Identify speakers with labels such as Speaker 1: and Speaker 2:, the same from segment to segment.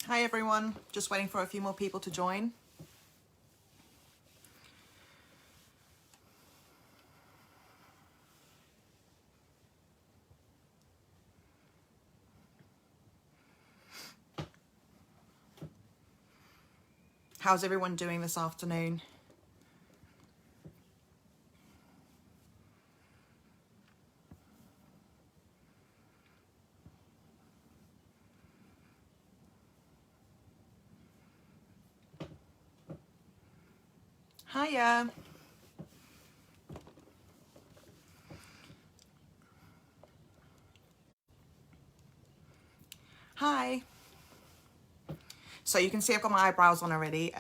Speaker 1: Hi everyone, just waiting for a few more people to join. How's everyone doing this afternoon? Hiya. Hi. So you can see I've got my eyebrows on already,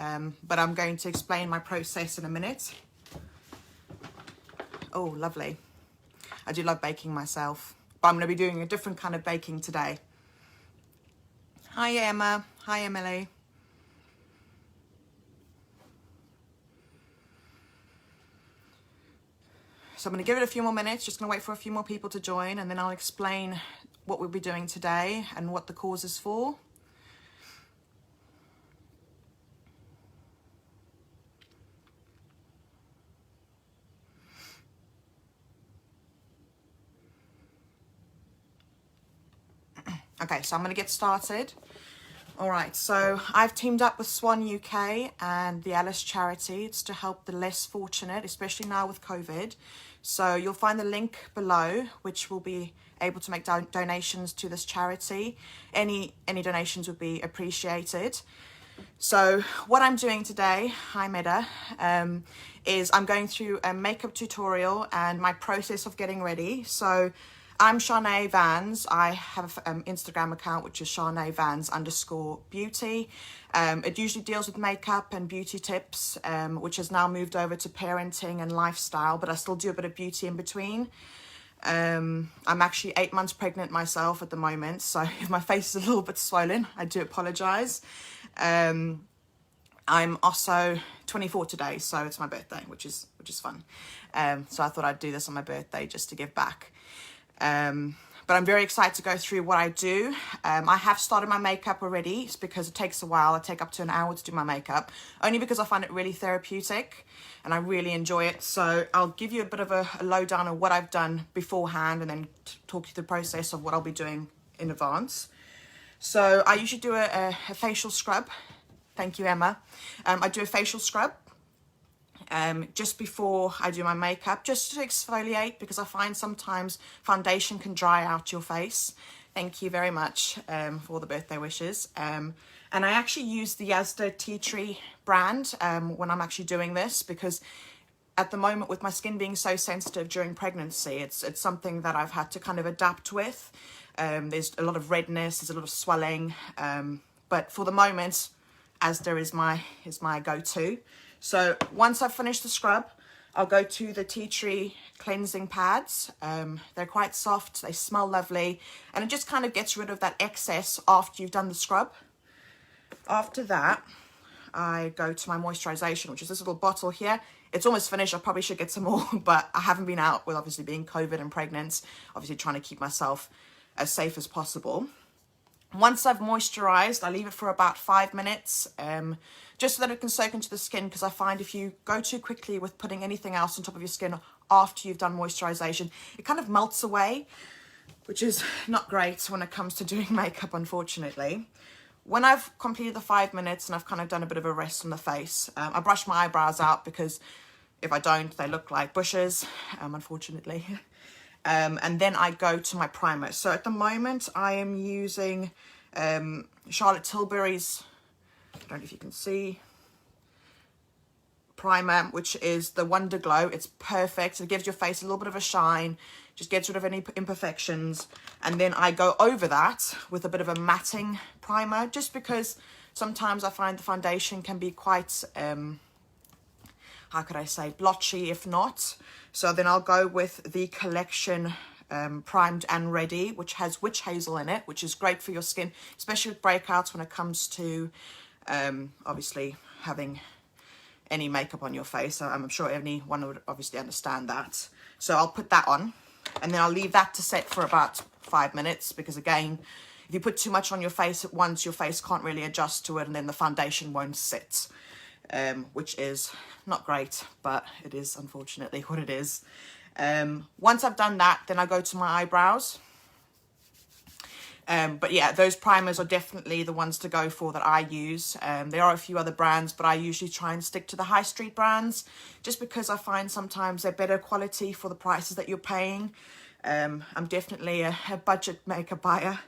Speaker 1: but I'm going to explain my process in a minute. Oh, lovely. I do love baking myself, but I'm going to be doing a different kind of baking today. Hi, Emma. Hi, Emily. So I'm going to give it a few more minutes, just going to wait for a few more people to join, and then I'll explain what we'll be doing today and what the cause is for. Okay, so I'm going to get started. All right, so I've teamed up with Swan UK and the Alice charity. It's to help the less fortunate, especially now with COVID. So you'll find the link below, which will be able to make donations to this charity. Any donations would be appreciated. So what I'm doing today, hi Meda, is I'm going through a makeup tutorial and my process of getting ready. So I'm Charne Vans. I have an Instagram account, which is charnevans_beauty. It usually deals with makeup and beauty tips, which has now moved over to parenting and lifestyle, but I still do a bit of beauty in between. I'm actually 8 months pregnant myself at the moment, so if my face is a little bit swollen, I do apologize. I'm also 24 today, so it's my birthday, which is fun. So I thought I'd do this on my birthday just to give back. But I'm very excited to go through what I do. I have started my makeup already. It's because it takes a while. I take up to an hour to do my makeup, only because I find it really therapeutic and I really enjoy it. So I'll give you a bit of a lowdown of what I've done beforehand and then talk you through the process of what I'll be doing in advance. So I usually do a facial scrub. Thank you, Emma. I do a facial scrub just before I do my makeup, just to exfoliate, because I find sometimes foundation can dry out your face. Thank you very much for all the birthday wishes. And I actually use the Asda Tea Tree brand when I'm actually doing this, because at the moment with my skin being so sensitive during pregnancy, it's something that I've had to kind of adapt with. There's a lot of redness, there's a lot of swelling, but for the moment, Asda is my go-to. So once I've finished the scrub, I'll go to the tea tree cleansing pads. They're quite soft, they smell lovely, and it just kind of gets rid of that excess after you've done the scrub. After that, I go to my moisturization, which is this little bottle here. It's almost finished. I probably should get some more, but I haven't been out with obviously being COVID and pregnant, obviously trying to keep myself as safe as possible. Once I've moisturized, I leave it for about 5 minutes, just so that it can soak into the skin, because I find if you go too quickly with putting anything else on top of your skin after you've done moisturization, it kind of melts away, which is not great when it comes to doing makeup, unfortunately. When I've completed the 5 minutes and I've kind of done a bit of a rest on the face, I brush my eyebrows out, because if I don't, they look like bushes, unfortunately. And then I go to my primer. So at the moment, I am using Charlotte Tilbury's, I don't know if you can see, primer, which is the Wonder Glow. It's perfect. It gives your face a little bit of a shine, just gets rid of any imperfections. And then I go over that with a bit of a matting primer, just because sometimes I find the foundation can be quite, how could I say, blotchy if not. So then I'll go with the Collection Primed and Ready, which has witch hazel in it, which is great for your skin, especially with breakouts when it comes to obviously having any makeup on your face. I'm sure anyone would obviously understand that. So I'll put that on, and then I'll leave that to set for about 5 minutes, because again, if you put too much on your face at once, your face can't really adjust to it, and then the foundation won't sit, which is not great, but it is unfortunately what it is. Once I've done that, then I go to my eyebrows. But yeah, those primers are definitely the ones to go for that I use. There are a few other brands, but I usually try and stick to the high street brands, just because I find sometimes they're better quality for the prices that you're paying. I'm definitely a budget makeup buyer.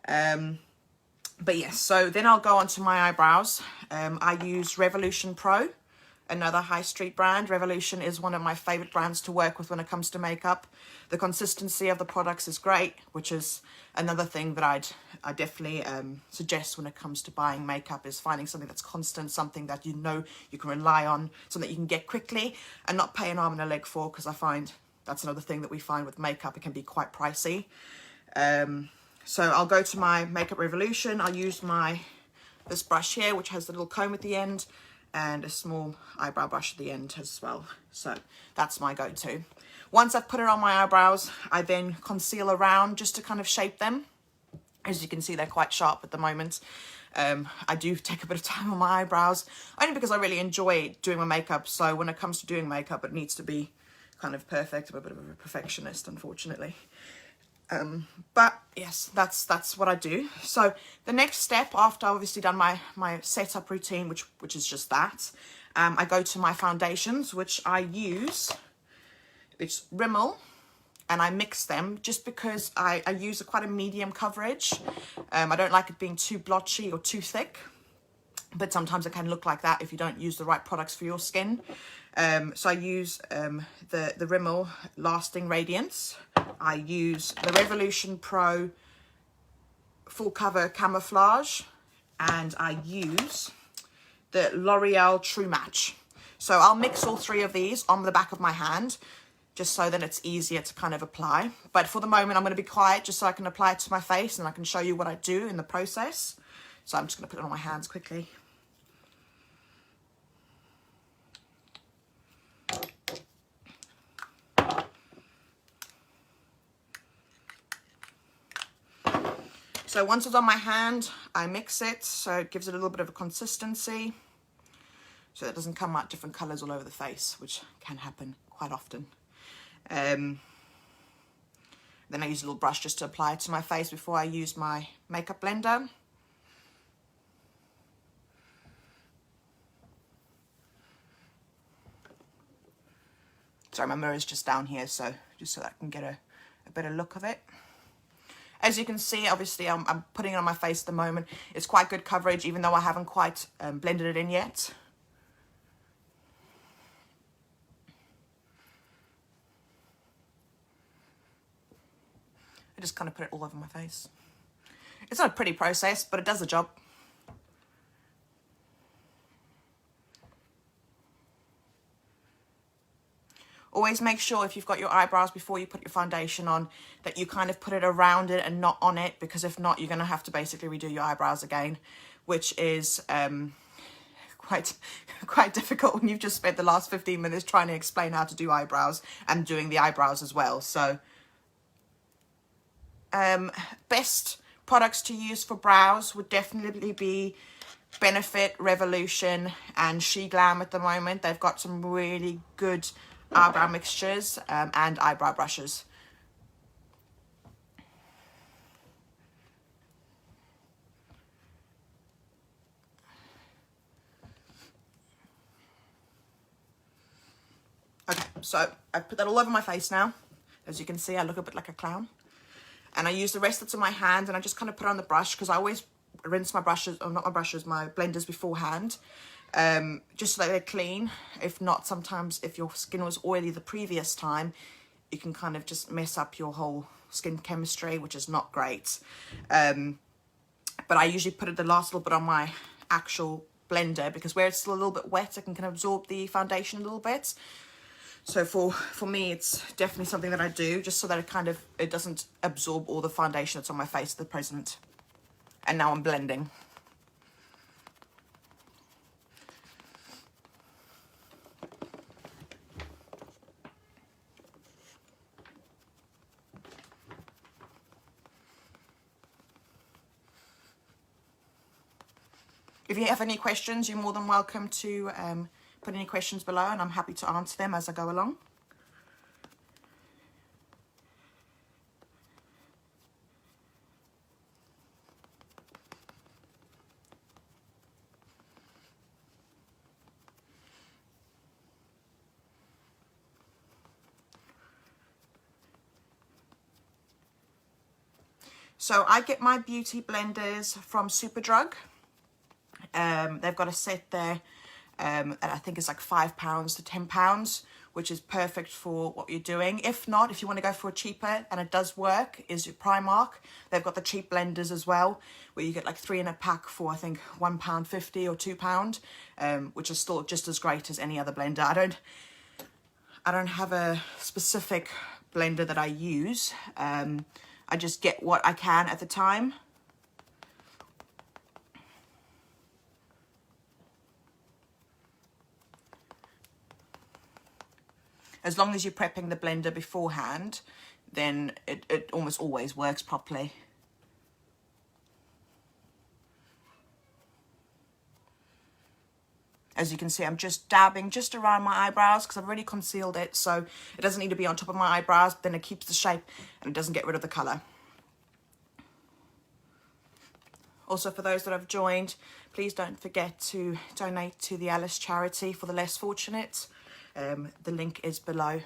Speaker 1: But yes, so then I'll go on to my eyebrows. I use Revolution Pro, another high street brand. Revolution is one of my favorite brands to work with when it comes to makeup. The consistency of the products is great, which is another thing that I definitely suggest when it comes to buying makeup, is finding something that's constant, something that you know you can rely on, something you can get quickly and not pay an arm and a leg for, because I find that's another thing that we find with makeup, it can be quite pricey. So I'll go to my Makeup Revolution. I'll use this brush here, which has the little comb at the end, and a small eyebrow brush at the end as well. So that's my go-to. Once I've put it on my eyebrows, I then conceal around just to kind of shape them. As you can see, they're quite sharp at the moment. I do take a bit of time on my eyebrows, only because I really enjoy doing my makeup. So when it comes to doing makeup, it needs to be kind of perfect. I'm a bit of a perfectionist, unfortunately. But yes, that's what I do. So the next step, after I've obviously done my setup routine, which is just that, I go to my foundations, which I use. It's Rimmel, and I mix them just because I use quite a medium coverage. I don't like it being too blotchy or too thick, but sometimes it can look like that if you don't use the right products for your skin. So I use the Rimmel Lasting Radiance. I use the Revolution Pro Full Cover Camouflage, and I use the L'Oreal True Match. So I'll mix all three of these on the back of my hand, just so that it's easier to kind of apply. But for the moment, I'm going to be quiet just so I can apply it to my face and I can show you what I do in the process. So I'm just going to put it on my hands quickly. So once it's on my hand, I mix it so it gives it a little bit of a consistency, so it doesn't come out different colours all over the face, which can happen quite often. Then I use a little brush just to apply it to my face before I use my makeup blender. Sorry, my mirror is just down here, so just so that I can get a better look of it. As you can see, obviously I'm putting it on my face at the moment. It's quite good coverage, even though I haven't quite blended it in yet. I just kind of put it all over my face. It's not a pretty process, but it does the job. Always make sure if you've got your eyebrows before you put your foundation on that you kind of put it around it and not on it, because if not, you're going to have to basically redo your eyebrows again, which is quite difficult when you've just spent the last 15 minutes trying to explain how to do eyebrows and doing the eyebrows as well. So best products to use for brows would definitely be Benefit, Revolution and She Glam at the moment. They've got some really good eyebrow mixtures and eyebrow brushes. Okay, so I put that all over my face now. As you can see, I look a bit like a clown. And I use the rest that's in my hand, and I just kind of put it on the brush, because I always rinse my brushes, or not my brushes, my blenders beforehand. Just so that they're clean. If not, sometimes if your skin was oily the previous time, you can kind of just mess up your whole skin chemistry, which is not great. But I usually put it the last little bit on my actual blender, because where it's still a little bit wet, it can kind of absorb the foundation a little bit. So for me, it's definitely something that I do, just so that it doesn't absorb all the foundation that's on my face at the present. And now I'm blending. If you have any questions, you're more than welcome to put any questions below, and I'm happy to answer them as I go along. So I get my beauty blenders from Superdrug. They've got a set there, and I think it's like £5 to £10, which is perfect for what you're doing. If not, if you want to go for a cheaper, and it does work, is your Primark. They've got the cheap blenders as well, where you get like 3 in a pack for I think £1.50 or £2, which is still just as great as any other blender. I don't have a specific blender that I use. I just get what I can at the time. As long as you're prepping the blender beforehand, then it almost always works properly. As you can see, I'm just dabbing just around my eyebrows because I've already concealed it, so it doesn't need to be on top of my eyebrows, but then it keeps the shape and it doesn't get rid of the colour. Also, for those that have joined, please don't forget to donate to the Alice charity for the less fortunate. The link is below.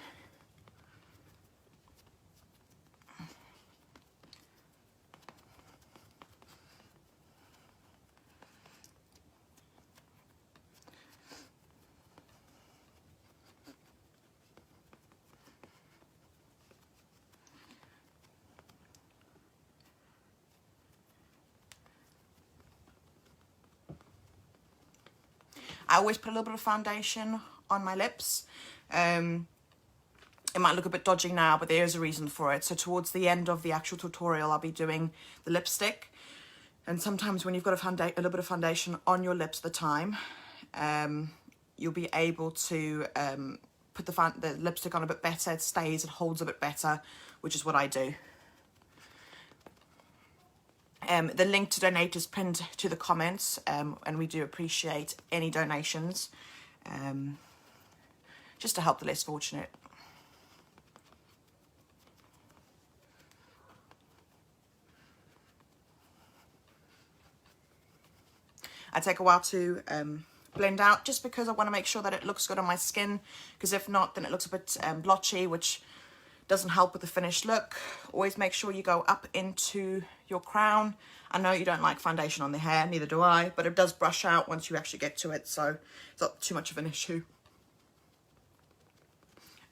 Speaker 1: I always put a little bit of foundation on my lips. It might look a bit dodgy now, but there is a reason for it. So towards the end of the actual tutorial, I'll be doing the lipstick. And sometimes when you've got a little bit of foundation on your lips at the time, you'll be able to put the lipstick on a bit better. It stays, it holds a bit better, which is what I do. The link to donate is pinned to the comments, and we do appreciate any donations, just to help the less fortunate. I take a while to blend out, just because I want to make sure that it looks good on my skin, because if not, then it looks a bit blotchy, which doesn't help with the finished look. Always make sure you go up into your crown. I know you don't like foundation on the hair, neither do I, but it does brush out once you actually get to it, so it's not too much of an issue.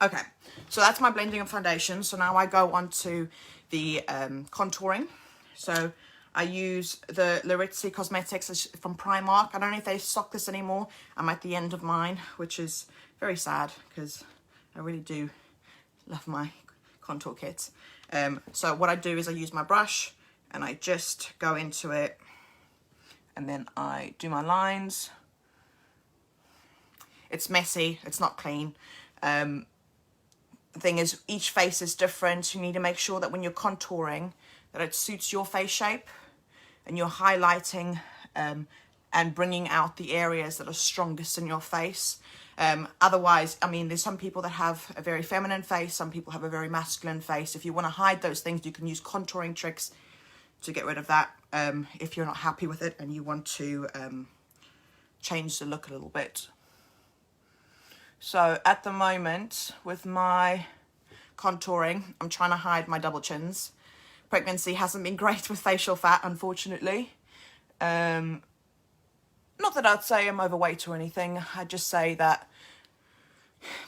Speaker 1: Okay, so that's my blending of foundation. So now I go on to the contouring. So I use the Larizzi Cosmetics from Primark. I don't know if they stock this anymore. I'm at the end of mine, which is very sad because I really do love my contour kits. So what I do is I use my brush and I just go into it, and then I do my lines. It's messy, it's not clean. The thing is, each face is different. You need to make sure that when you're contouring that it suits your face shape, and you're highlighting and bringing out the areas that are strongest in your face. Otherwise, I mean, there's some people that have a very feminine face, some people have a very masculine face. If you want to hide those things, you can use contouring tricks to get rid of that, if you're not happy with it and you want to change the look a little bit. So at the moment, with my contouring, I'm trying to hide my double chins. Pregnancy hasn't been great with facial fat, unfortunately. Not that I'd say I'm overweight or anything. I'd just say that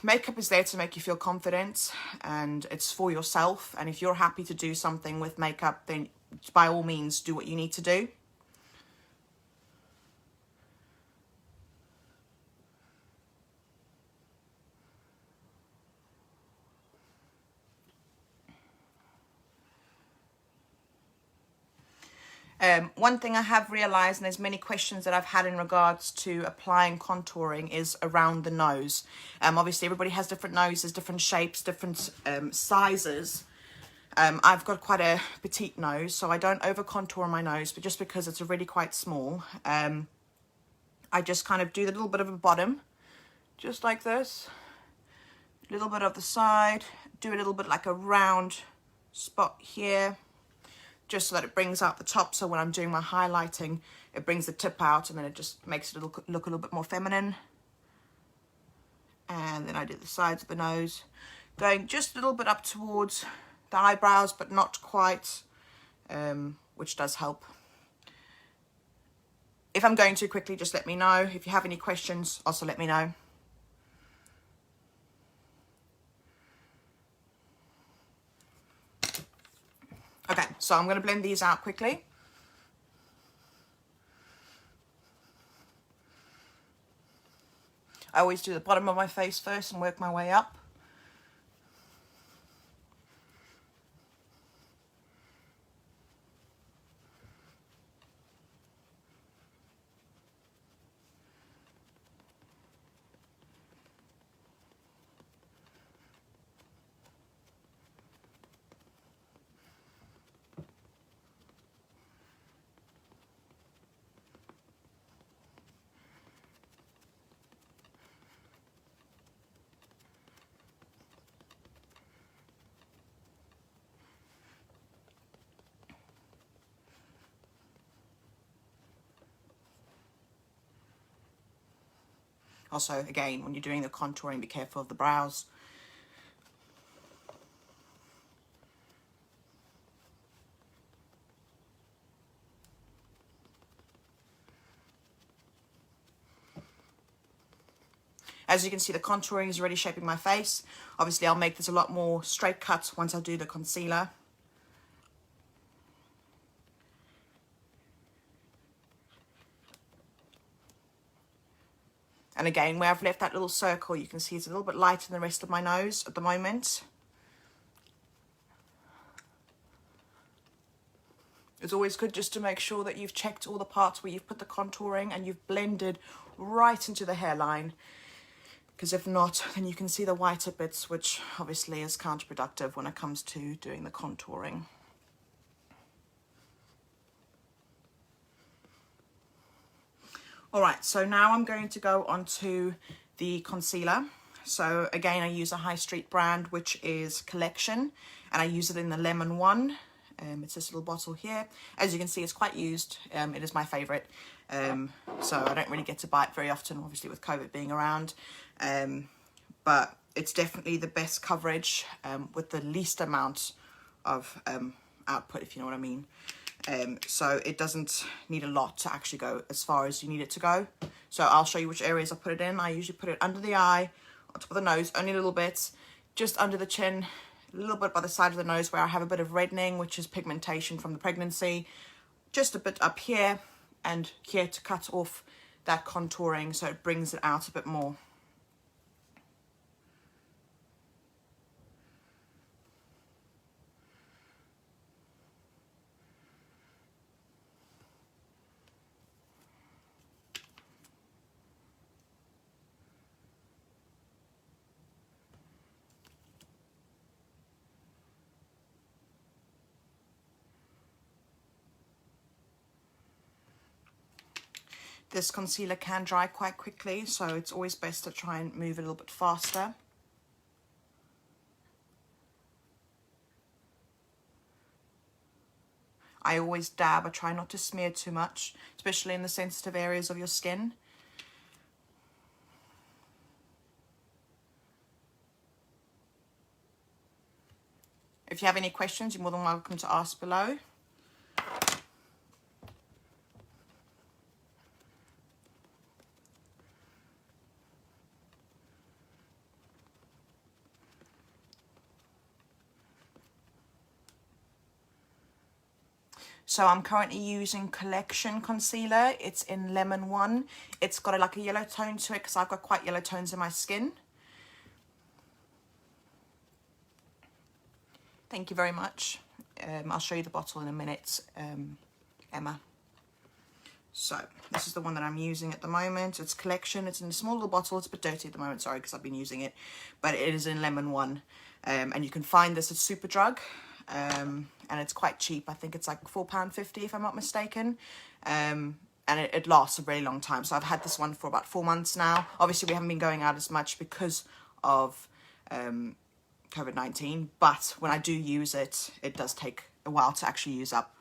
Speaker 1: makeup is there to make you feel confident, and it's for yourself. And if you're happy to do something with makeup, then by all means do what you need to do. One thing I have realised, and there's many questions that I've had in regards to applying contouring, is around the nose. Obviously everybody has different noses, different shapes, different sizes. I've got quite a petite nose, so I don't over contour my nose, but just because it's already quite small, I just kind of do the little bit of a bottom, just like this, a little bit of the side, do a little bit like a round spot here, just so that it brings out the top. So when I'm doing my highlighting, it brings the tip out, and then it just makes it look a little bit more feminine. And then I do the sides of the nose, going just a little bit up towards the eyebrows, but not quite, which does help. If I'm going too quickly, just let me know. If you have any questions, also let me know. Okay, so I'm going to blend these out quickly. I always do the bottom of my face first and work my way up. Also, again, when you're doing the contouring, be careful of the brows. As you can see, the contouring is already shaping my face. Obviously, I'll make this a lot more straight cut once I do the concealer. And again, where I've left that little circle, you can see it's a little bit lighter than the rest of my nose at the moment. It's always good just to make sure that you've checked all the parts where you've put the contouring and you've blended right into the hairline. Because if not, then you can see the whiter bits, which obviously is counterproductive when it comes to doing the contouring. All right, so now I'm going to go on to the concealer. So again, I use a high street brand, which is Collection, and I use it in the lemon one. It's this little bottle here. As you can see, it's quite used. It is my favorite. So I don't really get to buy it very often, obviously with COVID being around. But it's definitely the best coverage with the least amount of output, if you know what I mean. So it doesn't need a lot to actually go as far as you need it to go. So I'll show you which areas I put it in. I usually put it under the eye, on top of the nose, only a little bit, just under the chin, a little bit by the side of the nose where I have a bit of reddening, which is pigmentation from the pregnancy, just a bit up here and here to cut off that contouring so it brings it out a bit more. This concealer can dry quite quickly, so it's always best to try and move it a little bit faster. I always dab. I try not to smear too much, especially in the sensitive areas of your skin. If you have any questions, you're more than welcome to ask below. So I'm currently using Collection concealer. It's in Lemon 1. It's got like a yellow tone to it because I've got quite yellow tones in my skin. Thank you very much. I'll show you the bottle in a minute, Emma. So this is the one that I'm using at the moment. It's Collection. It's in a small little bottle. It's a bit dirty at the moment, sorry, because I've been using it. But it is in Lemon 1. And you can find this at Superdrug. And it's quite cheap. I think it's like £4.50 if I'm not mistaken. and it lasts a really long time. So I've had this one for about 4 months now. Obviously, we haven't been going out as much because of COVID-19, but when I do use it, it does take a while to actually use up.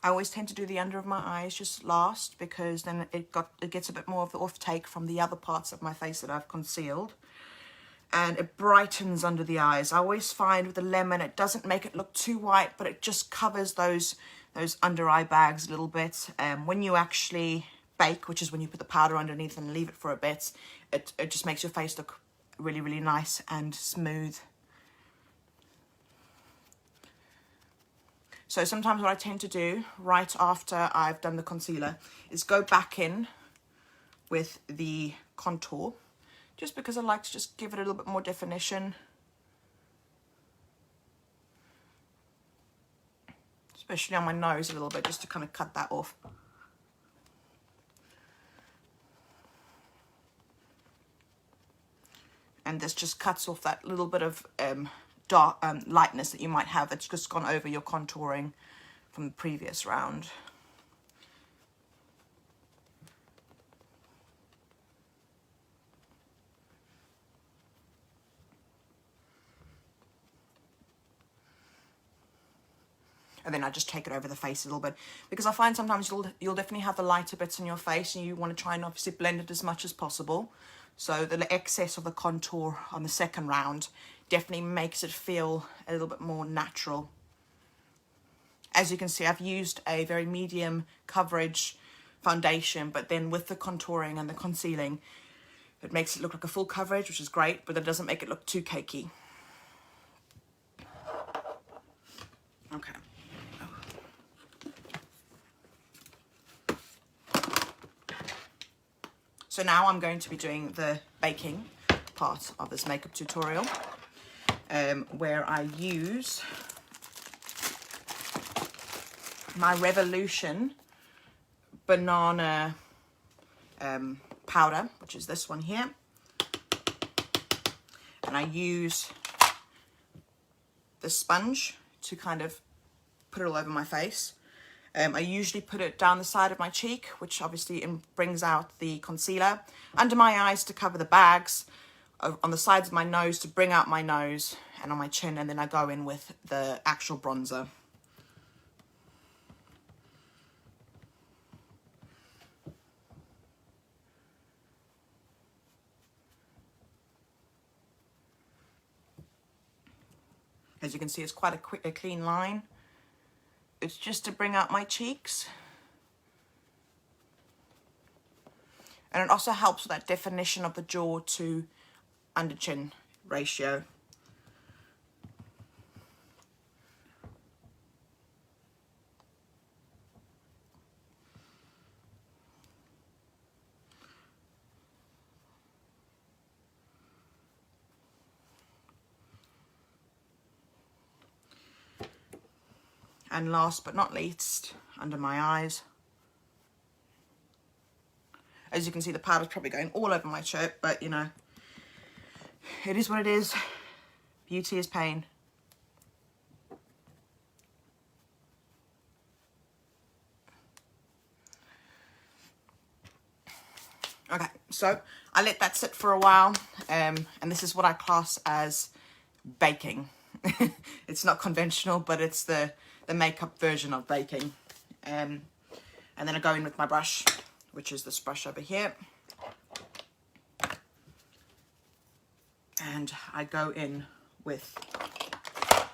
Speaker 1: I always tend to do the under of my eyes just last, because then it gets a bit more of the off take from the other parts of my face that I've concealed, and it brightens under the eyes. I always find with the lemon, it doesn't make it look too white, but it just covers those under eye bags a little bit. When you actually bake, which is when you put the powder underneath and leave it for a bit, it just makes your face look really, really nice and smooth. So sometimes what I tend to do right after I've done the concealer is go back in with the contour, just because I like to just give it a little bit more definition. Especially on my nose a little bit, just to kind of cut that off. And this just cuts off that little bit of dark lightness that you might have that's just gone over your contouring from the previous round. And then I just take it over the face a little bit, because I find sometimes you'll definitely have the lighter bits in your face, and you want to try and obviously blend it as much as possible. So the excess of the contour on the second round definitely makes it feel a little bit more natural. As you can see, I've used a very medium coverage foundation, but then with the contouring and the concealing, it makes it look like a full coverage, which is great, but it doesn't make it look too cakey. Okay. So now I'm going to be doing the baking part of this makeup tutorial, where I use my Revolution banana powder, which is this one here, and I use the sponge to kind of put it all over my face. I usually put it down the side of my cheek, which obviously brings out the concealer, under my eyes to cover the bags, on the sides of my nose to bring out my nose, and on my chin, and then I go in with the actual bronzer. As you can see, it's quite a clean line. It's just to bring out my cheeks. And it also helps with that definition of the jaw to under chin ratio. And last but not least, under my eyes. As you can see, the powder's probably going all over my shirt, but you know, it is what it is. Beauty is pain. Okay, so I let that sit for a while, and this is what I class as baking. It's not conventional, but it's the makeup version of baking. And then I go in with my brush, which is this brush over here. And I go in with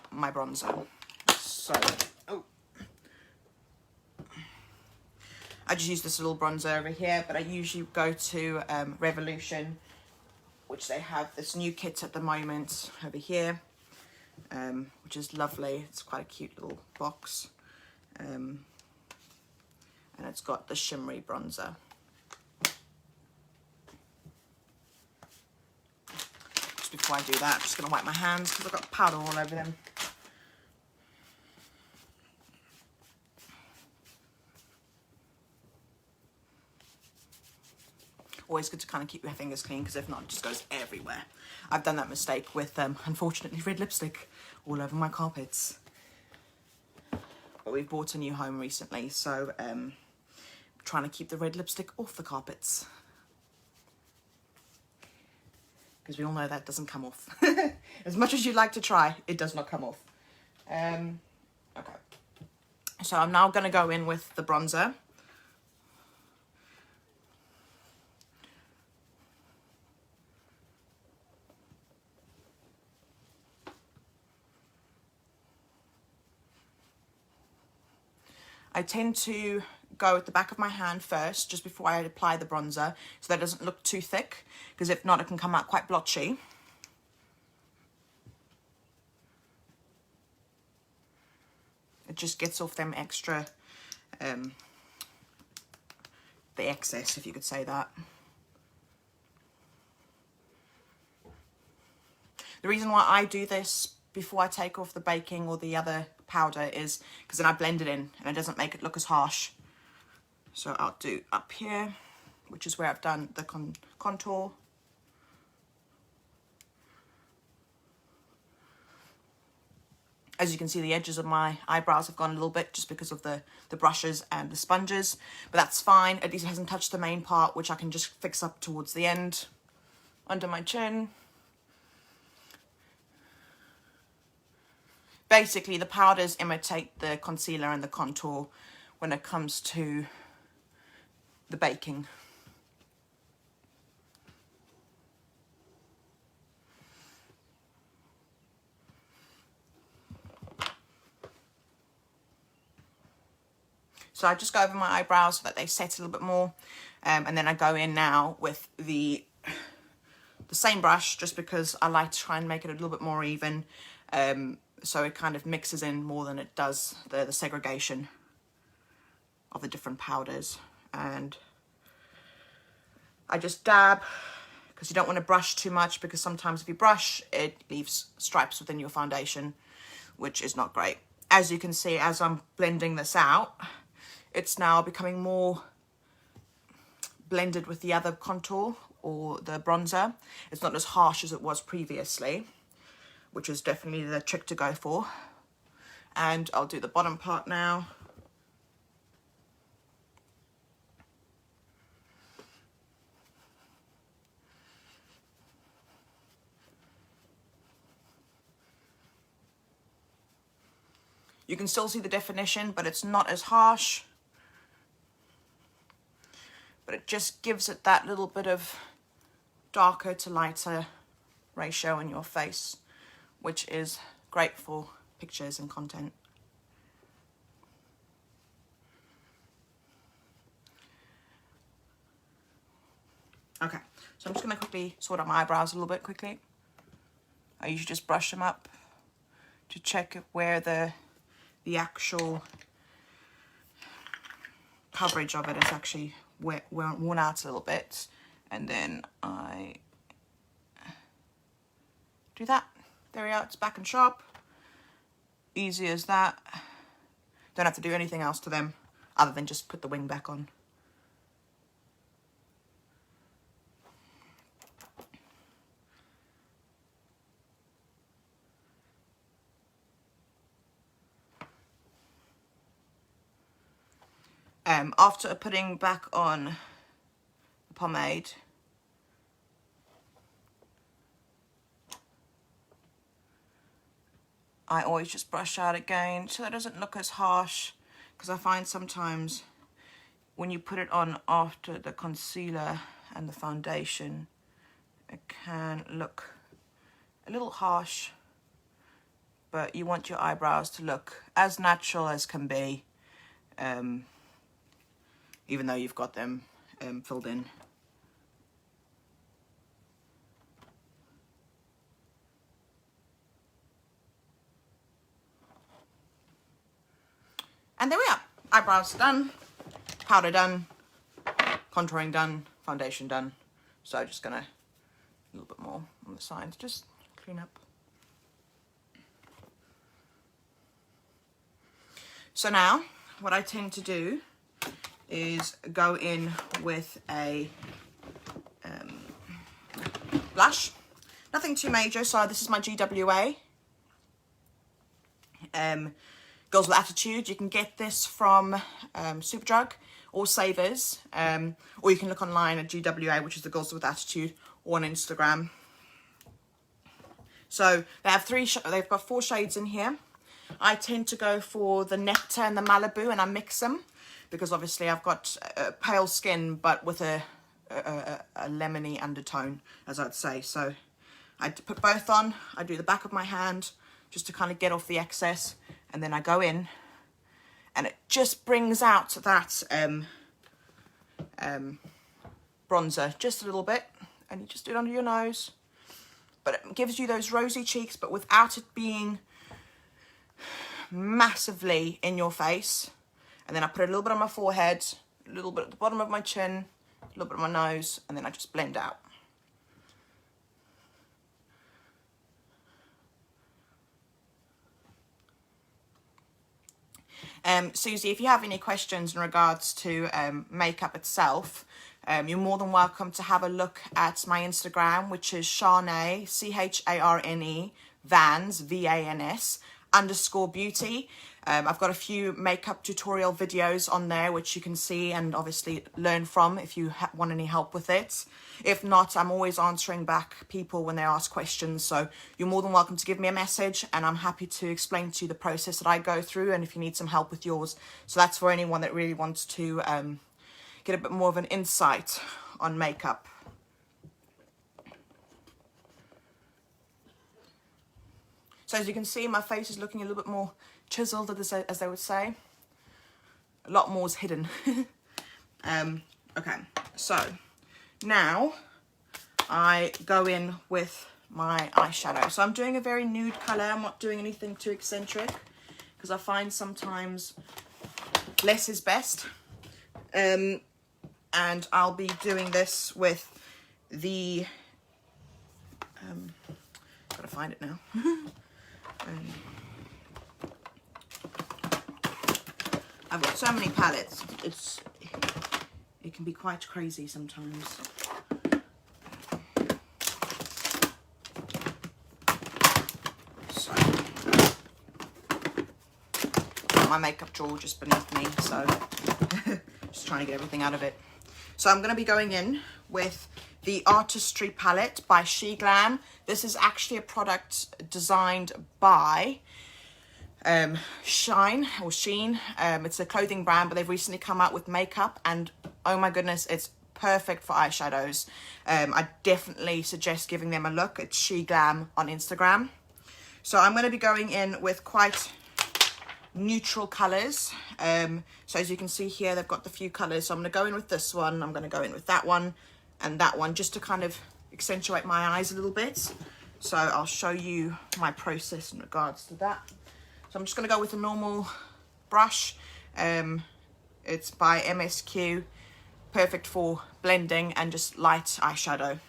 Speaker 1: my bronzer. So, I just use this little bronzer over here, but I usually go to Revolution, which they have this new kit at the moment over here. Which is lovely. It's quite a cute little box, and it's got the shimmery bronzer. Just just before I do that, I'm just going to wipe my hands because I've got powder all over them. Always good to kind of keep your fingers clean, because if not, it just goes everywhere. I've done that mistake with, unfortunately, red lipstick all over my carpets. But we've bought a new home recently, so trying to keep the red lipstick off the carpets. Because we all know that doesn't come off. As much as you'd like to try, it does not come off. Okay. So I'm now going to go in with the bronzer. I tend to go at the back of my hand first, just before I apply the bronzer, so that it doesn't look too thick, because if not, it can come out quite blotchy. It just gets off them extra, the excess, if you could say that. The reason why I do this before I take off the baking or the other powder is because then I blend it in and it doesn't make it look as harsh. So I'll do up here, which is where I've done the contour. As you can see, the edges of my eyebrows have gone a little bit just because of the brushes and the sponges, but that's fine. At least it hasn't touched the main part, which I can just fix up towards the end, under my chin. Basically, the powders imitate the concealer and the contour when it comes to the baking. So I just go over my eyebrows so that they set a little bit more. And then I go in now with the same brush, just because I like to try and make it a little bit more even. So it kind of mixes in more than it does the segregation of the different powders. And I just dab, because you don't want to brush too much, because sometimes if you brush, it leaves stripes within your foundation, which is not great. As you can see, as I'm blending this out, it's now becoming more blended with the other contour or the bronzer. It's not as harsh as it was previously, which is definitely the trick to go for. And I'll do the bottom part now. You can still see the definition, but it's not as harsh. But it just gives it that little bit of darker to lighter ratio in your face, which is great for pictures and content. Okay, so I'm just going to quickly sort out my eyebrows a little bit quickly. I usually just brush them up to check where the actual coverage of it is actually worn out a little bit, and then I do that. There we are, it's back and sharp. Easy as that. Don't have to do anything else to them other than just put the wing back on. After putting back on the pomade, I always just brush out again so that it doesn't look as harsh, because I find sometimes when you put it on after the concealer and the foundation, it can look a little harsh, but you want your eyebrows to look as natural as can be, even though you've got them filled in. And there we are. Eyebrows done, powder done, contouring done, foundation done. So I'm just gonna a little bit more. more on the sides, just clean up. So now what I tend to do is go in with a blush. Nothing too major. So this is my GWA. Girls with Attitude. You can get this from Superdrug or Savers, or you can look online at GWA, which is the Girls with Attitude, or on Instagram. So they have they've got 4 shades in here. I tend to go for the Nectar and the Malibu, and I mix them because obviously I've got pale skin, but with a lemony undertone, as I'd say. So I put both on. I do the back of my hand just to kind of get off the excess, and then I go in, and it just brings out that bronzer just a little bit, and you just do it under your nose. But it gives you those rosy cheeks, but without it being massively in your face. And then I put a little bit on my forehead, a little bit at the bottom of my chin, a little bit on my nose, and then I just blend out. Susie, if you have any questions in regards to makeup itself, you're more than welcome to have a look at my Instagram, which is Charne, C-H-A-R-N-E, Vans, V-A-N-S, _beauty. I've got a few makeup tutorial videos on there which you can see and obviously learn from if you want any help with it. If not, I'm always answering back people when they ask questions, so you're more than welcome to give me a message, and I'm happy to explain to you the process that I go through, and if you need some help with yours. So that's for anyone that really wants to get a bit more of an insight on makeup. So as you can see, my face is looking a little bit more chiseled, as they would say. A lot more is hidden. Okay, so now I go in with my eyeshadow. So I'm doing a very nude colour. I'm not doing anything too eccentric because I find sometimes less is best. And I'll be doing this with the... gotta find it now. I've got so many palettes, it can be quite crazy sometimes. So, my makeup drawer just beneath me, so just trying to get everything out of it. So I'm going to be going in with the Artistry Palette by She Glam. This is actually a product designed by Shine or Sheen. It's a clothing brand, but they've recently come out with makeup, and oh my goodness, it's perfect for eyeshadows. I definitely suggest giving them a look. It's She Glam on Instagram. So I'm going to be going in with quite neutral colors. So as you can see here, they've got the few colors. So I'm going to go in with this one, I'm going to go in with that one and that one, just to kind of accentuate my eyes a little bit. So I'll show you my process in regards to that. So I'm just going to go with a normal brush. It's by MSQ, perfect for blending and just light eyeshadow.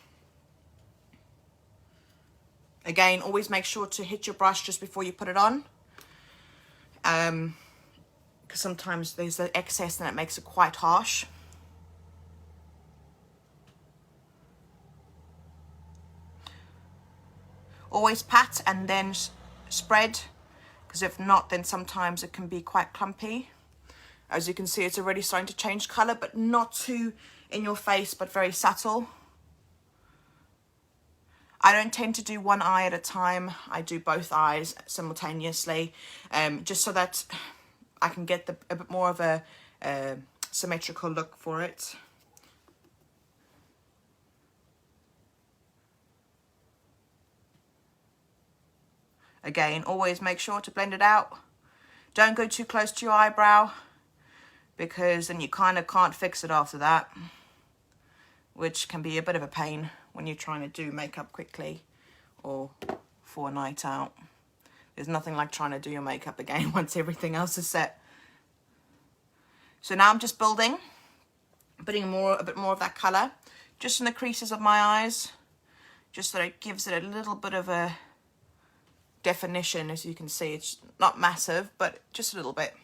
Speaker 1: Again, always make sure to hit your brush just before you put it on, because sometimes there's the excess and it makes it quite harsh. Always pat and then spread, because if not, then sometimes it can be quite clumpy. As you can see, it's already starting to change colour, but not too in your face, but very subtle. I don't tend to do one eye at a time. I do both eyes simultaneously, just so that I can get a bit more of a symmetrical look for it. Again, always make sure to blend it out. Don't go too close to your eyebrow, because then you kind of can't fix it after that, which can be a bit of a pain when you're trying to do makeup quickly or for a night out. There's nothing like trying to do your makeup again once everything else is set. So now I'm just building, putting a bit more of that colour just in the creases of my eyes, just so it gives it a little bit of a definition. As you can see, it's not massive, but just a little bit.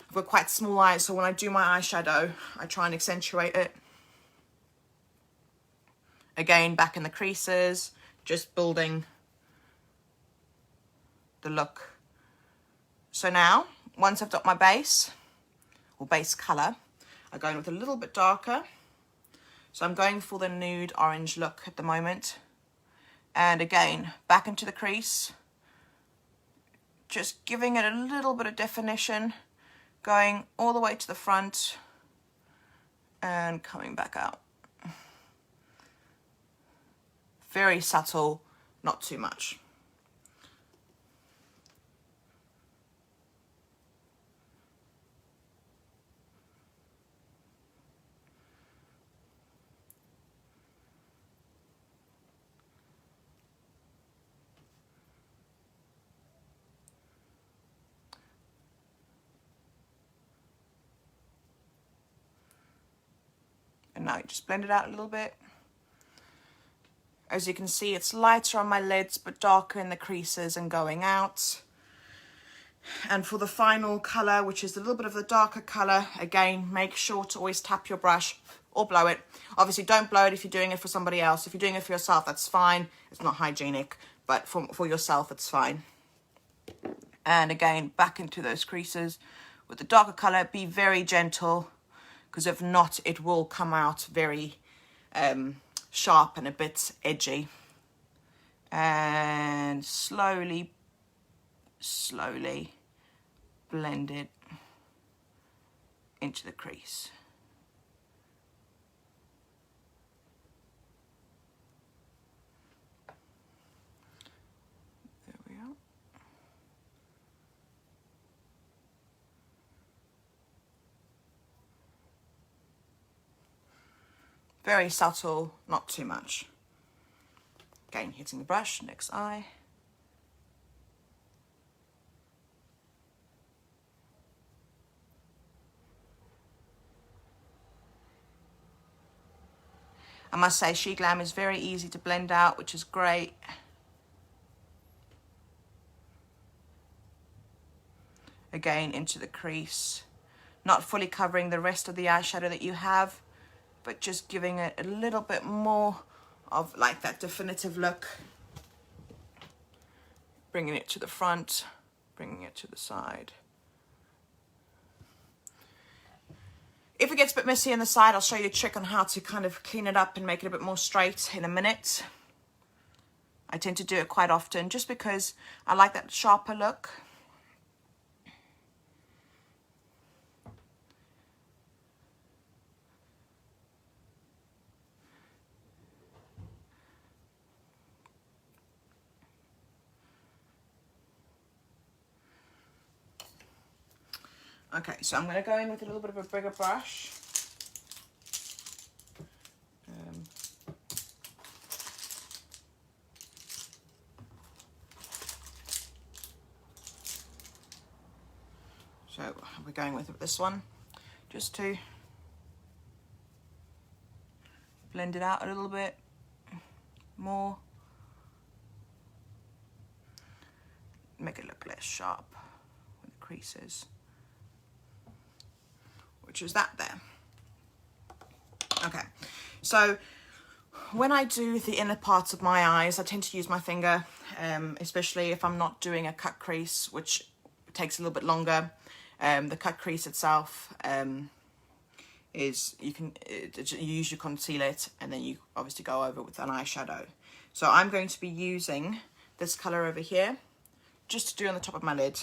Speaker 1: I've got quite small eyes, so when I do my eyeshadow, I try and accentuate it. Again, back in the creases, just building the look. So now, once I've got my base, or base colour, I'm going with a little bit darker. So I'm going for the nude orange look at the moment. And again, back into the crease, just giving it a little bit of definition, going all the way to the front and coming back out. Very subtle, not too much. And now you just blend it out a little bit. As you can see, it's lighter on my lids, but darker in the creases and going out. And for the final colour, which is a little bit of the darker colour, again, make sure to always tap your brush or blow it. Obviously, don't blow it if you're doing it for somebody else. If you're doing it for yourself, that's fine. It's not hygienic, but for yourself, it's fine. And again, back into those creases with the darker colour. Be very gentle, because if not, it will come out very sharp and a bit edgy. And slowly blend it into the crease. There we are. Very subtle, not too much. Again, hitting the brush, next eye. I must say, She Glam is very easy to blend out, which is great. Again, into the crease. Not fully covering the rest of the eyeshadow that you have, but just giving it a little bit more of like that definitive look. Bringing it to the front, bringing it to the side. If it gets a bit messy on the side, I'll show you a trick on how to kind of clean it up and make it a bit more straight in a minute. I tend to do it quite often just because I like that sharper look. Okay, so I'm going to go in with a little bit of a bigger brush. So we're going with this one, just to blend it out a little bit more. Make it look less sharp with the creases. Which is that there. Okay, so when I do the inner parts of my eyes, I tend to use my finger, especially if I'm not doing a cut crease, which takes a little bit longer. The cut crease itself is, you usually conceal it, and then you obviously go over with an eyeshadow. So I'm going to be using this colour over here, just to do on the top of my lid.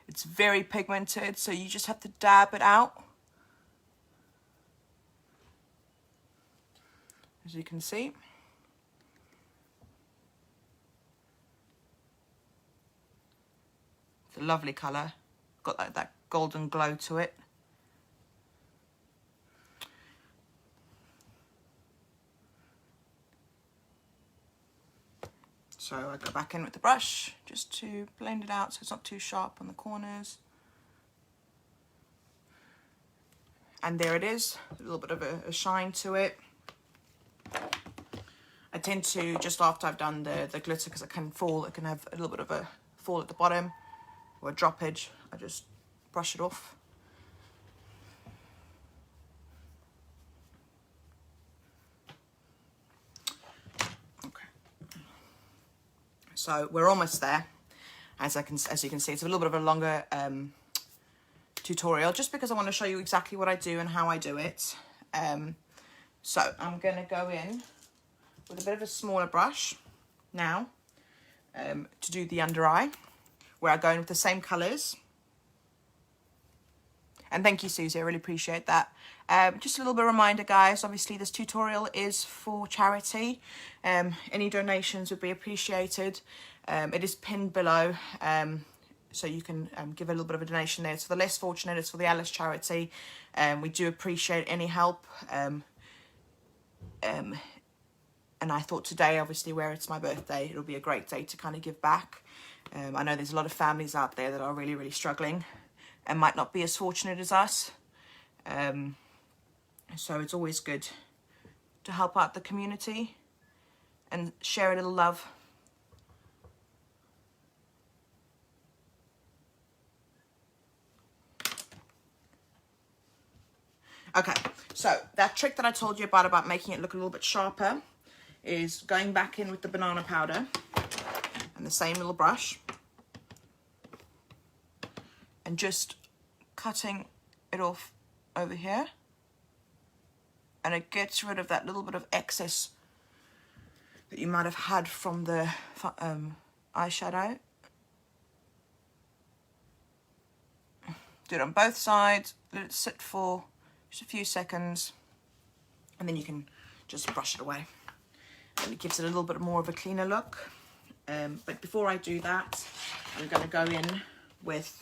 Speaker 1: It's very pigmented, so you just have to dab it out. As you can see. It's a lovely colour. Got that golden glow to it. So I go back in with the brush just to blend it out so it's not too sharp on the corners. And there it is, a little bit of a shine to it. tend to, just after I've done the glitter, because it can have a little bit of a fall at the bottom or a droppage, I just brush it off. Okay. So we're almost there. As you can see, it's a little bit of a longer tutorial, just because I want to show you exactly what I do and how I do it. So I'm going to go in with a bit of a smaller brush now to do the under eye, where I go in with the same colours. And thank you, Susie, I really appreciate that. Just a little bit of a reminder, guys, obviously this tutorial is for charity. Any donations would be appreciated. It is pinned below, so you can give a little bit of a donation there. So the less fortunate, it's for the Alice charity. We do appreciate any help. And I thought today, obviously, where it's my birthday, it'll be a great day to kind of give back. I know there's a lot of families out there that are really, really struggling and might not be as fortunate as us. So it's always good to help out the community and share a little love. Okay, so that trick that I told you about making it look a little bit sharper is going back in with the banana powder and the same little brush and just cutting it off over here, and it gets rid of that little bit of excess that you might have had from the eyeshadow. Do it on both sides, let it sit for just a few seconds, and then you can just brush it away. And it gives it a little bit more of a cleaner look. But before I do that, I'm going to go in with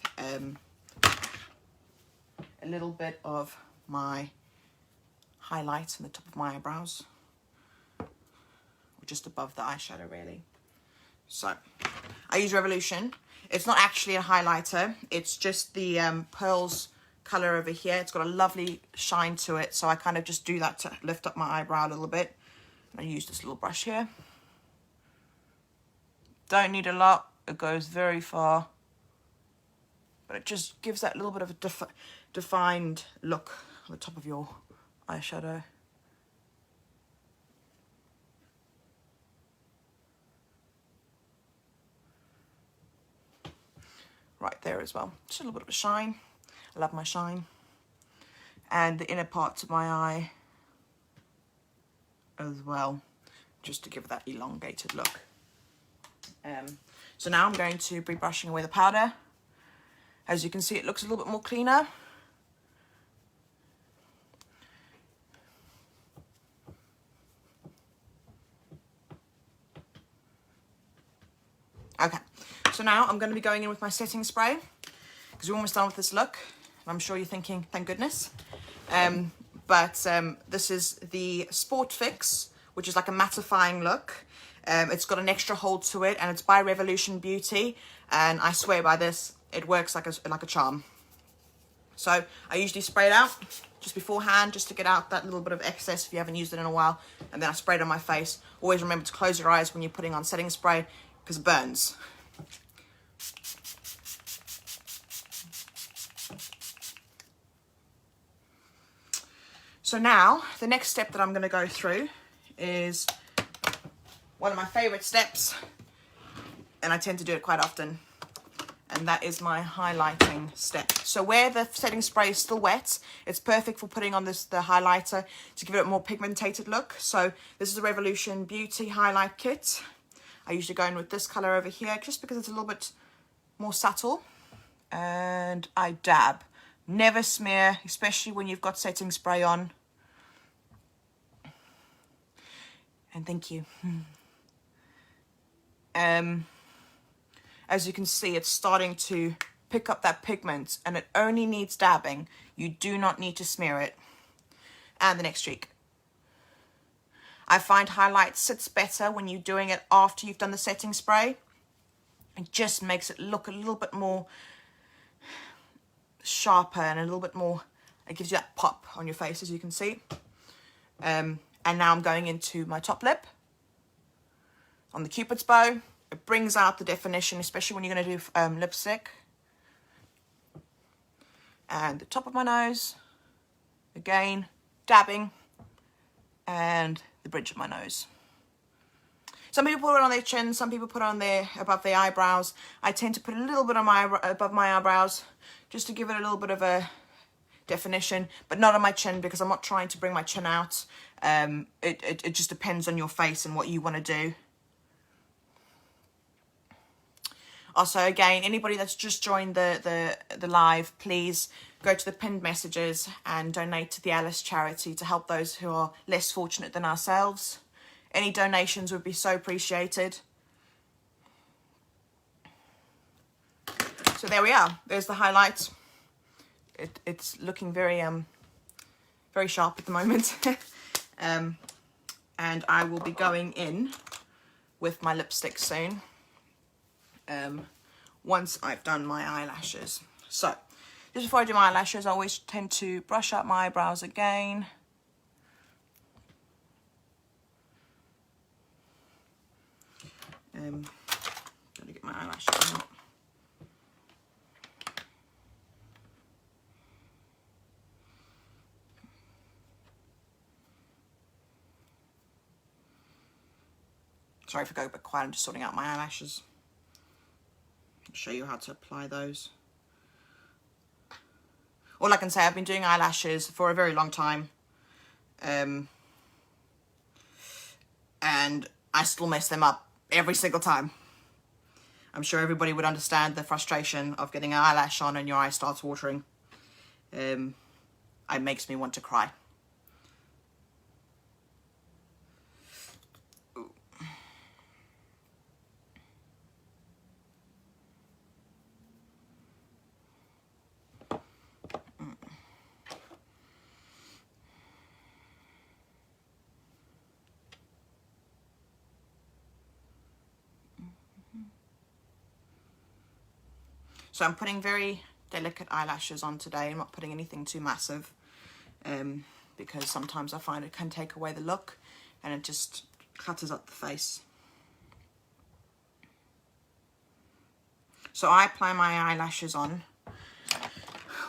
Speaker 1: a little bit of my highlight on the top of my eyebrows, or just above the eyeshadow really. So I use Revolution. It's not actually a highlighter, it's just the pearls colour over here. It's got a lovely shine to it, so I kind of just do that to lift up my eyebrow a little bit. I use this little brush here. Don't need a lot, it goes very far, but it just gives that little bit of a defined look on the top of your eyeshadow. Right there as well, just a little bit of a shine. I love my shine. And the inner parts of my eye as well, just to give that elongated look. So now I'm going to be brushing away the powder. As you can see, it looks a little bit more cleaner. Okay, so now I'm going to be going in with my setting spray, because we're almost done with this look. I'm sure you're thinking, thank goodness. This is the Sport Fix, which is like a mattifying look. It's got an extra hold to it, and it's by Revolution Beauty. And I swear by this, it works like a charm. So I usually spray it out just beforehand, just to get out that little bit of excess if you haven't used it in a while. And then I spray it on my face. Always remember to close your eyes when you're putting on setting spray, because it burns. So now, the next step that I'm going to go through is one of my favourite steps, and I tend to do it quite often, and that is my highlighting step. So where the setting spray is still wet, it's perfect for putting on the highlighter to give it a more pigmented look. So this is the Revolution Beauty Highlight Kit. I usually go in with this colour over here, just because it's a little bit more subtle. And I dab. Never smear, especially when you've got setting spray on. And thank you. As you can see, it's starting to pick up that pigment, and it only needs dabbing. You do not need to smear it. And the next streak. I find highlight sits better when you're doing it after you've done the setting spray. It just makes it look a little bit more sharper and a little bit more, it gives you that pop on your face, as you can see. And now I'm going into my top lip. on the Cupid's bow. It brings out the definition, especially when you're going to do lipstick. And the top of my nose, again, dabbing, and the bridge of my nose. Some people put it on their chin, some people put it on above their eyebrows. I tend to put a little bit on above my eyebrows, just to give it a little bit of a definition, but not on my chin, because I'm not trying to bring my chin out. It just depends on your face and what you want to do. Also, again, anybody that's just joined the live, please go to the pinned messages and donate to the Alice charity to help those who are less fortunate than ourselves. Any donations would be so appreciated. So there we are. There's the highlights. It's looking very very sharp at the moment. And I will be going in with my lipstick soon. Once I've done my eyelashes. So, just before I do my eyelashes, I always tend to brush up my eyebrows again. Gotta get my eyelashes out. Sorry if I go a bit quiet, I'm just sorting out my eyelashes. I'll show you how to apply those. All I can say, I've been doing eyelashes for a very long time. And I still mess them up every single time. I'm sure everybody would understand the frustration of getting an eyelash on and your eye starts watering. It makes me want to cry. So I'm putting very delicate eyelashes on today. I'm not putting anything too massive, because sometimes I find it can take away the look and it just clutters up the face. So I apply my eyelashes on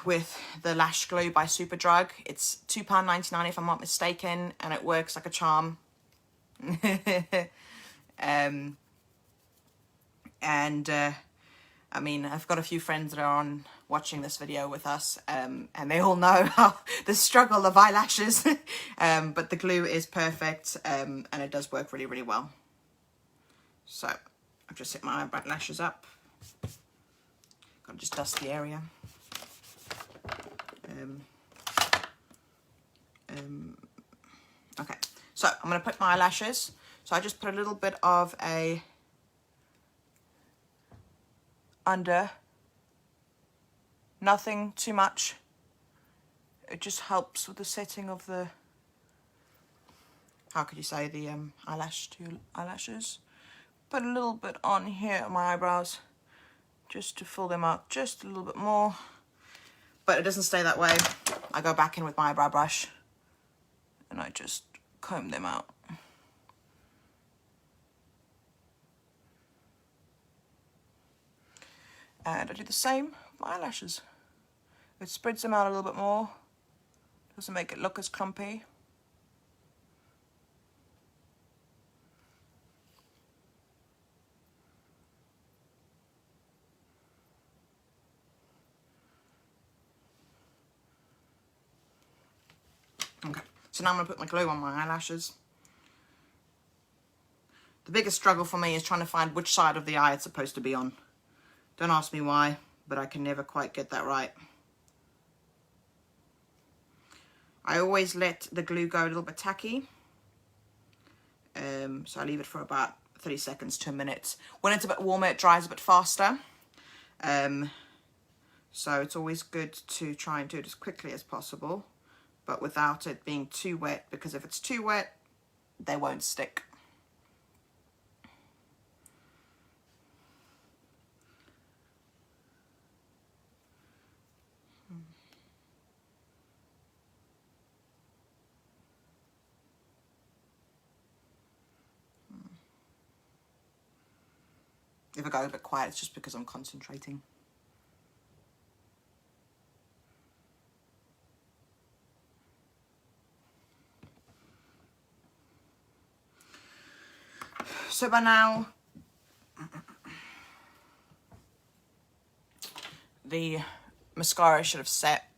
Speaker 1: with the Lash Glue by Superdrug. It's £2.99 if I'm not mistaken, and it works like a charm. I mean, I've got a few friends that are on watching this video with us, and they all know how the struggle of eyelashes. But the glue is perfect, and it does work really, really well. So I've just set my eyelashes up. Got to just dust the area. Okay, so I'm going to put my eyelashes. So I just put a little bit of a under, nothing too much. It just helps with the setting of the, how could you say, the eyelashes. Put a little bit on here on my eyebrows just to fill them out just a little bit more, but it doesn't stay that way. I go back in with my eyebrow brush and I just comb them out. And I do the same with my eyelashes. It spreads them out a little bit more. Doesn't make it look as clumpy. Okay, so now I'm going to put my glue on my eyelashes. The biggest struggle for me is trying to find which side of the eye it's supposed to be on. Don't ask me why, but I can never quite get that right. I always let the glue go a little bit tacky. So I leave it for about 30 seconds to a minute. When it's a bit warmer, it dries a bit faster. So it's always good to try and do it as quickly as possible, but without it being too wet, because if it's too wet, they won't stick. If I go a bit quiet, it's just because I'm concentrating. So by now, the mascara should have set.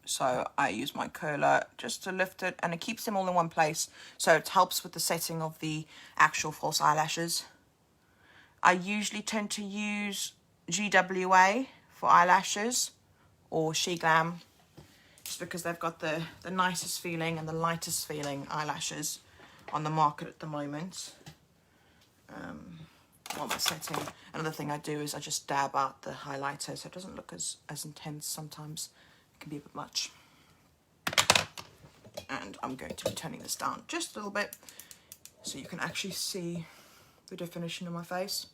Speaker 1: So I use my curler just to lift it, and it keeps them all in one place. So it helps with the setting of the actual false eyelashes. I usually tend to use GWA for eyelashes, or She Glam, just because they've got the nicest feeling and the lightest feeling eyelashes on the market at the moment. While I'm setting, another thing I do is I just dab out the highlighter so it doesn't look as intense. Sometimes it can be a bit much. And I'm going to be turning this down just a little bit so you can actually see the definition of my face.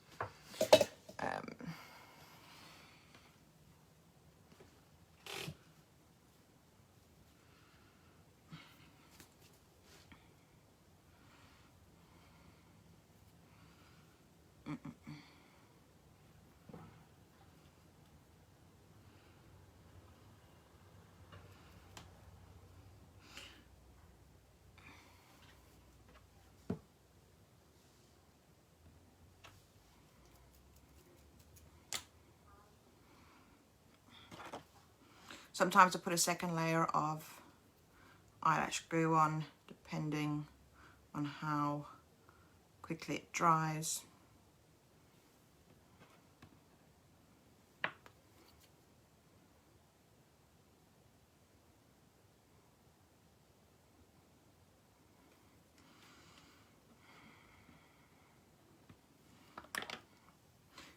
Speaker 1: Sometimes I put a second layer of eyelash glue on, depending on how quickly it dries.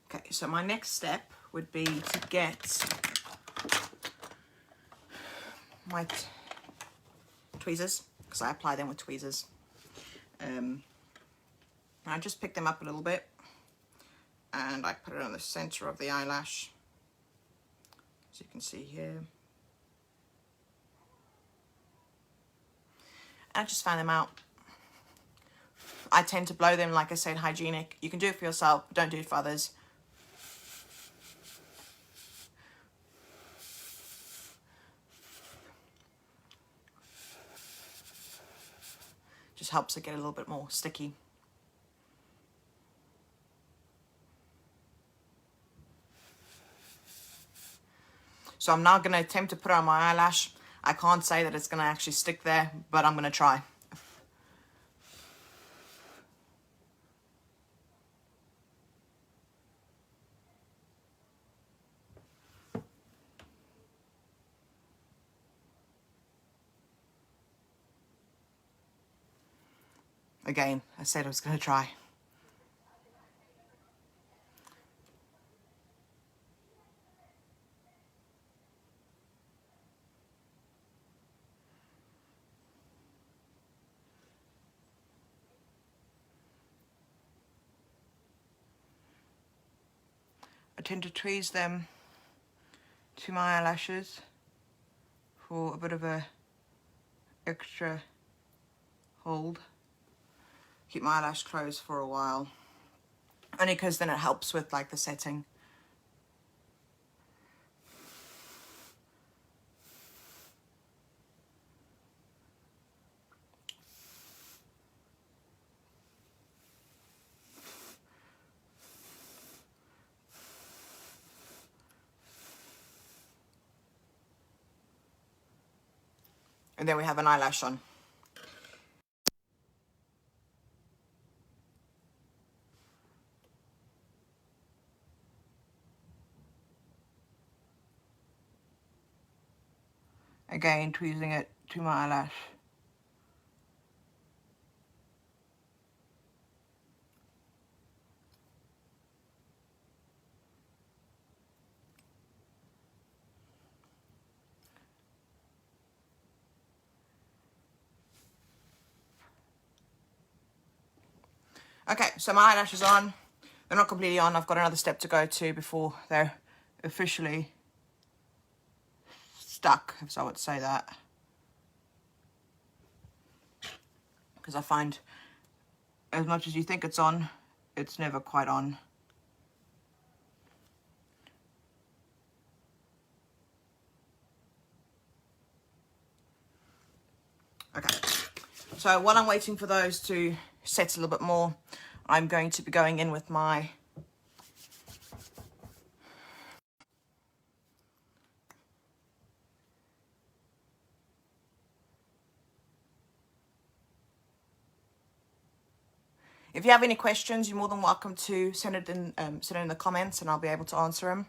Speaker 1: Okay, so my next step would be to get my tweezers, because I apply them with tweezers. I just pick them up a little bit and I put it on the center of the eyelash, as you can see here. I just fan them out. I tend to blow them, like I said, hygienic. You can do it for yourself, but don't do it for others. Just helps it get a little bit more sticky. So I'm now going to attempt to put it on my eyelash. I can't say that it's going to actually stick there, but I'm going to try. Again, I said I was going to try. I tend to tweeze them to my eyelashes for a bit of a extra hold. Keep my eyelash closed for a while, only because then it helps with like the setting. And then we have an eyelash on. Again, tweezing it to my eyelash. Okay, so my eyelashes are on. They're not completely on. I've got another step to go to before they're officially stuck, if I would say that. Because I find as much as you think it's on, it's never quite on. So while I'm waiting for those to set a little bit more, I'm going to be going in with my If you have any questions, you're more than welcome to send it in the comments, and I'll be able to answer them.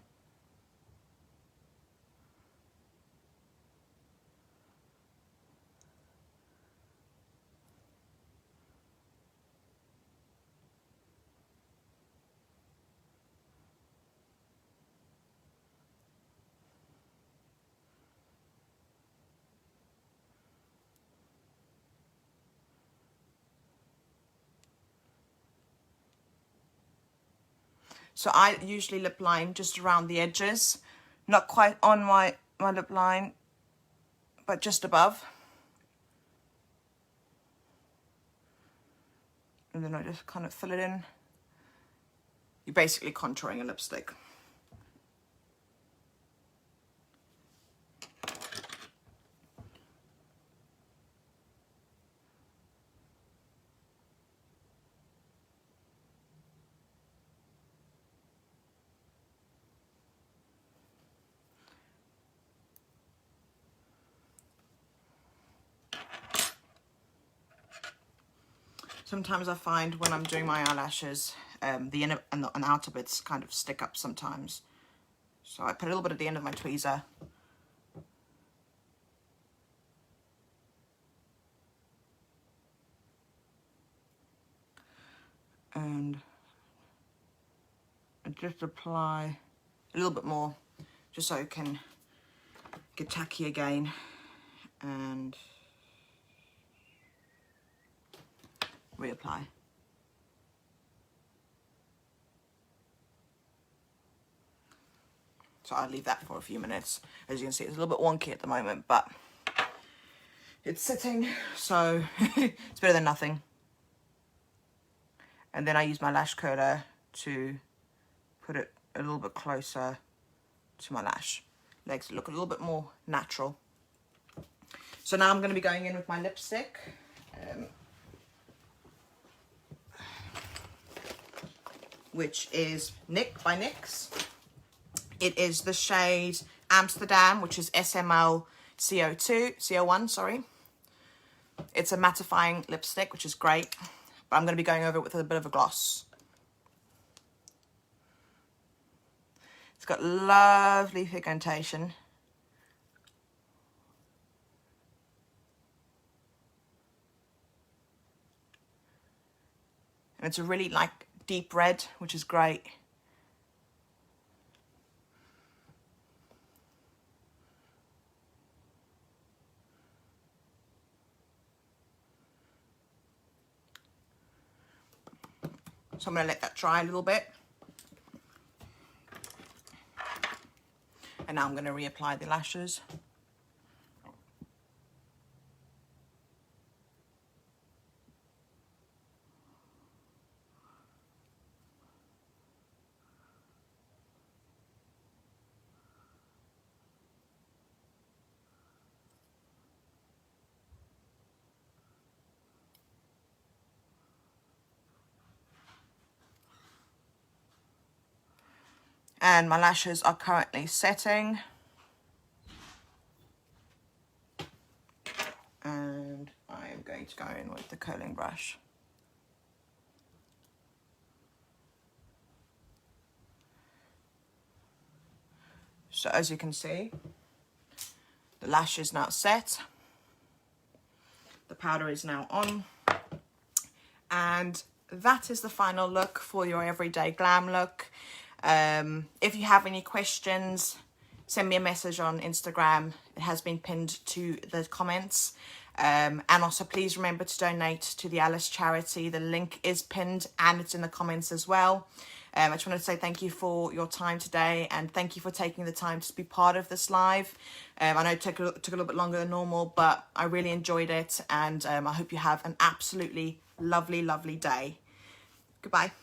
Speaker 1: So I usually lip line just around the edges, not quite on my lip line, but just above. And then I just kind of fill it in. You're basically contouring a lipstick. Sometimes I find when I'm doing my eyelashes, the inner and the outer bits kind of stick up sometimes. So I put a little bit at the end of my tweezer. And just apply a little bit more, just so it can get tacky again. And reapply. So I'll leave that for a few minutes. As you can see, it's a little bit wonky at the moment, but it's sitting, so it's better than nothing. And then I use my lash curler to put it a little bit closer to my lash. Makes it look a little bit more natural. So now I'm going to be going in with my lipstick. Which is by NYX. It is the shade Amsterdam, which is SML CO1, sorry. It's a mattifying lipstick, which is great, but I'm going to be going over it with a bit of a gloss. It's got lovely pigmentation. And it's a really deep red, which is great. So I'm going to let that dry a little bit. And now I'm going to reapply the lashes. And my lashes are currently setting. And I am going to go in with the curling brush. So as you can see, the lash is now set. The powder is now on. And that is the final look for your everyday glam look. If you have any questions, send me a message on Instagram. It has been pinned to the comments. And also please remember to donate to the Alice charity. The link is pinned and it's in the comments as well. I just wanted to say thank you for your time today, and thank you for taking the time to be part of this live. I know it took a little bit longer than normal, but I really enjoyed it, and I hope you have an absolutely lovely, lovely day. Goodbye.